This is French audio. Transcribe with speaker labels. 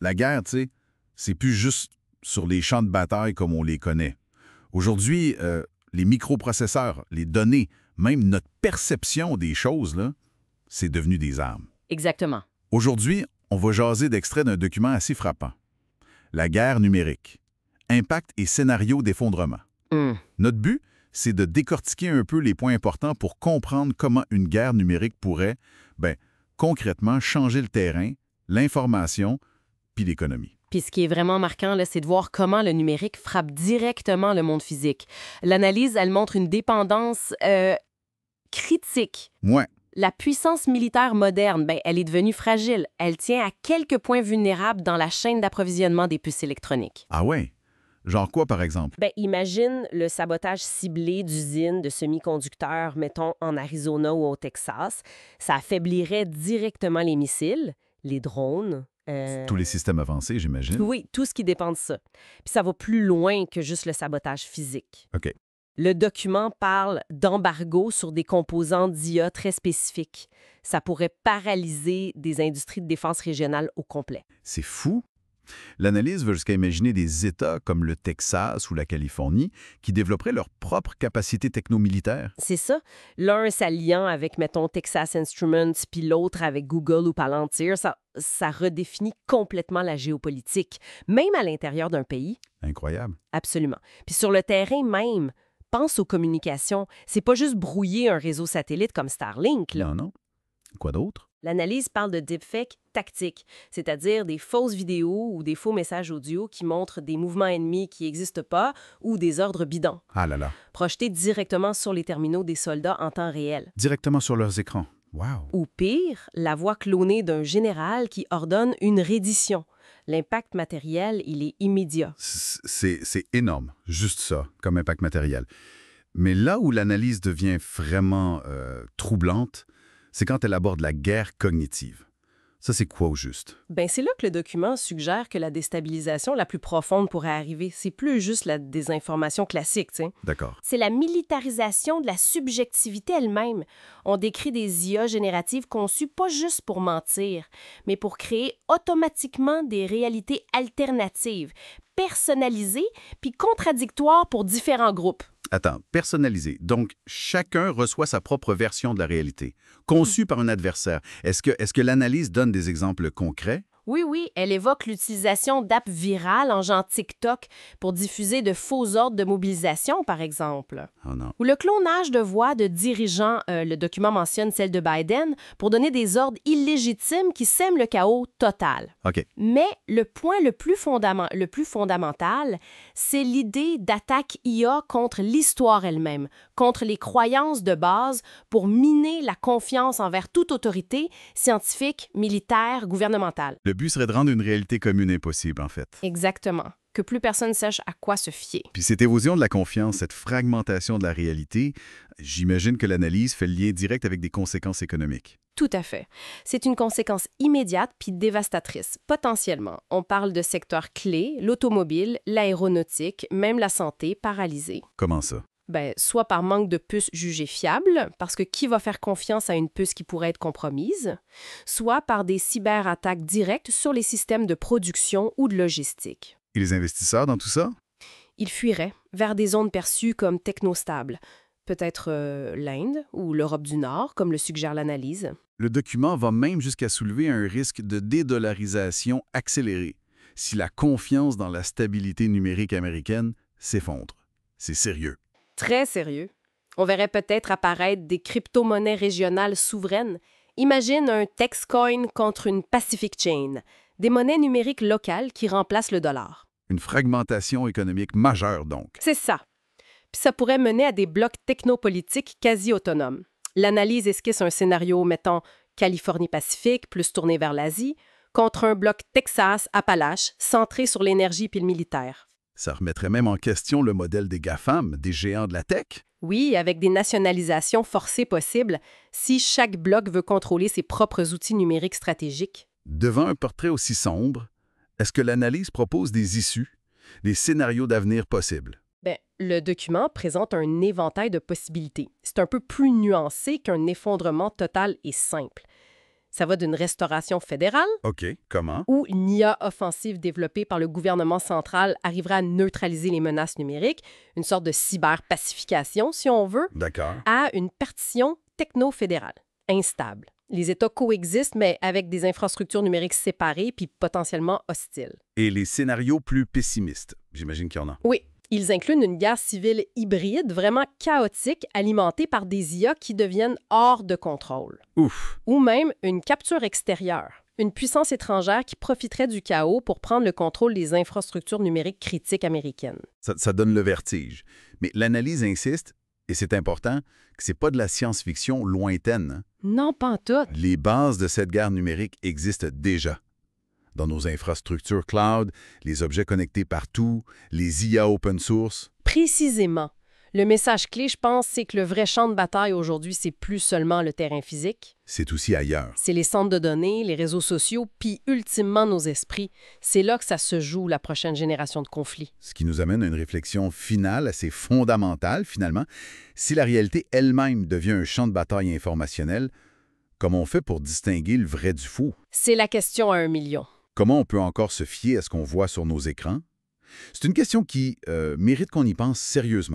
Speaker 1: La guerre, tu sais, c'est plus juste sur les champs de bataille comme on les connaît. Aujourd'hui, les microprocesseurs, les données, même notre perception des choses, là, c'est devenu des armes.
Speaker 2: Exactement.
Speaker 1: Aujourd'hui, on va jaser d'extraits d'un document assez frappant. La guerre numérique. Impact et scénario d'effondrement.
Speaker 2: Hmm.
Speaker 1: Notre but, c'est de décortiquer un peu les points importants pour comprendre comment une guerre numérique pourrait, concrètement, changer le terrain, l'information, puis l'économie.
Speaker 2: Puis ce qui est vraiment marquant, là, c'est de voir comment le numérique frappe directement le monde physique. L'analyse, elle montre une dépendance critique.
Speaker 1: Ouais.
Speaker 2: La puissance militaire moderne, elle est devenue fragile. Elle tient à quelques points vulnérables dans la chaîne d'approvisionnement des puces électroniques.
Speaker 1: Ah ouais? Genre quoi, par exemple?
Speaker 2: Imagine le sabotage ciblé d'usines de semi-conducteurs, mettons en Arizona ou au Texas. Ça affaiblirait directement les missiles, les drones.
Speaker 1: Tous les systèmes avancés, j'imagine?
Speaker 2: Oui, tout ce qui dépend de ça. Puis ça va plus loin que juste le sabotage physique.
Speaker 1: OK.
Speaker 2: Le document parle d'embargo sur des composants d'IA très spécifiques. Ça pourrait paralyser des industries de défense régionales au complet.
Speaker 1: C'est fou. L'analyse veut jusqu'à imaginer des États comme le Texas ou la Californie qui développeraient leurs propres capacités technomilitaires.
Speaker 2: C'est ça. L'un s'alliant avec, mettons, Texas Instruments, puis l'autre avec Google ou Palantir, ça redéfinit complètement la géopolitique, même à l'intérieur d'un pays.
Speaker 1: Incroyable.
Speaker 2: Absolument. Puis sur le terrain même, pense aux communications. C'est pas juste brouiller un réseau satellite comme Starlink, là.
Speaker 1: Non. Quoi d'autre?
Speaker 2: L'analyse parle de deepfake tactique, c'est-à-dire des fausses vidéos ou des faux messages audio qui montrent des mouvements ennemis qui n'existent pas ou des ordres bidons,
Speaker 1: Ah là là.
Speaker 2: projetés directement sur les terminaux des soldats en temps réel.
Speaker 1: Directement sur leurs écrans. Wow.
Speaker 2: Ou pire, la voix clonée d'un général qui ordonne une reddition. L'impact matériel, il est immédiat.
Speaker 1: C'est énorme, juste ça, comme impact matériel. Mais là où l'analyse devient vraiment troublante, c'est quand elle aborde la guerre cognitive. Ça, c'est quoi au juste?
Speaker 2: C'est là que le document suggère que la déstabilisation la plus profonde pourrait arriver. C'est plus juste la désinformation classique, tu sais.
Speaker 1: D'accord.
Speaker 2: C'est la militarisation de la subjectivité elle-même. On décrit des IA génératives conçues pas juste pour mentir, mais pour créer automatiquement des réalités alternatives, personnalisées puis contradictoires pour différents groupes.
Speaker 1: Attends, personnalisé. Donc, chacun reçoit sa propre version de la réalité, conçue par un adversaire. Est-ce que l'analyse donne des exemples concrets?
Speaker 2: Oui, elle évoque l'utilisation d'apps virales en genre TikTok pour diffuser de faux ordres de mobilisation, par exemple.
Speaker 1: Oh non.
Speaker 2: Ou le clonage de voix de dirigeants, le document mentionne celle de Biden, pour donner des ordres illégitimes qui sèment le chaos total.
Speaker 1: OK.
Speaker 2: Mais le point le plus fondamental, c'est l'idée d'attaque IA contre l'histoire elle-même, contre les croyances de base pour miner la confiance envers toute autorité scientifique, militaire, gouvernementale.
Speaker 1: Le but serait de rendre une réalité commune impossible, en fait.
Speaker 2: Exactement. Que plus personne sache à quoi se fier.
Speaker 1: Puis cette érosion de la confiance, cette fragmentation de la réalité, j'imagine que l'analyse fait le lien direct avec des conséquences économiques.
Speaker 2: Tout à fait. C'est une conséquence immédiate puis dévastatrice, potentiellement. On parle de secteurs clés, l'automobile, l'aéronautique, même la santé paralysée.
Speaker 1: Comment ça?
Speaker 2: Soit par manque de puces jugées fiables, parce que qui va faire confiance à une puce qui pourrait être compromise, soit par des cyberattaques directes sur les systèmes de production ou de logistique.
Speaker 1: Et les investisseurs dans tout ça?
Speaker 2: Ils fuiraient vers des zones perçues comme technostables, peut-être l'Inde ou l'Europe du Nord, comme le suggère l'analyse.
Speaker 1: Le document va même jusqu'à soulever un risque de dédollarisation accélérée si la confiance dans la stabilité numérique américaine s'effondre. C'est sérieux.
Speaker 2: Très sérieux. On verrait peut-être apparaître des crypto-monnaies régionales souveraines. Imagine un Texcoin contre une Pacific Chain, des monnaies numériques locales qui remplacent le dollar.
Speaker 1: Une fragmentation économique majeure, donc.
Speaker 2: C'est ça. Puis ça pourrait mener à des blocs technopolitiques quasi autonomes. L'analyse esquisse un scénario, mettons, Californie-Pacifique, plus tourné vers l'Asie, contre un bloc Texas-Appalaches, centré sur l'énergie puis le militaire.
Speaker 1: Ça remettrait même en question le modèle des GAFAM, des géants de la tech.
Speaker 2: Oui, avec des nationalisations forcées possibles, si chaque bloc veut contrôler ses propres outils numériques stratégiques.
Speaker 1: Devant un portrait aussi sombre, est-ce que l'analyse propose des issues, des scénarios d'avenir possibles?
Speaker 2: Le document présente un éventail de possibilités. C'est un peu plus nuancé qu'un effondrement total et simple. Ça va d'une restauration fédérale
Speaker 1: OK. Comment?
Speaker 2: où une IA offensive développée par le gouvernement central arrivera à neutraliser les menaces numériques, une sorte de cyberpacification, si on veut,
Speaker 1: D'accord.
Speaker 2: à une partition techno-fédérale, instable. Les États coexistent, mais avec des infrastructures numériques séparées puis potentiellement hostiles.
Speaker 1: Et les scénarios plus pessimistes, j'imagine qu'il y en a.
Speaker 2: Oui, ils incluent une guerre civile hybride vraiment chaotique, alimentée par des IA qui deviennent hors de contrôle.
Speaker 1: Ouf.
Speaker 2: Ou même une capture extérieure, une puissance étrangère qui profiterait du chaos pour prendre le contrôle des infrastructures numériques critiques américaines.
Speaker 1: Ça donne le vertige. Mais l'analyse insiste, et c'est important, que c'est pas de la science-fiction lointaine, hein.
Speaker 2: Non, pas en tout.
Speaker 1: Les bases de cette guerre numérique existent déjà. Dans nos infrastructures cloud, les objets connectés partout, les IA open source.
Speaker 2: Précisément. Le message clé, je pense, c'est que le vrai champ de bataille aujourd'hui, c'est plus seulement le terrain physique.
Speaker 1: C'est aussi ailleurs.
Speaker 2: C'est les centres de données, les réseaux sociaux, puis ultimement nos esprits. C'est là que ça se joue la prochaine génération de conflits.
Speaker 1: Ce qui nous amène à une réflexion finale assez fondamentale, finalement. Si la réalité elle-même devient un champ de bataille informationnel, comment on fait pour distinguer le vrai du faux?
Speaker 2: C'est la question à 1 million.
Speaker 1: Comment on peut encore se fier à ce qu'on voit sur nos écrans? C'est une question qui mérite qu'on y pense sérieusement.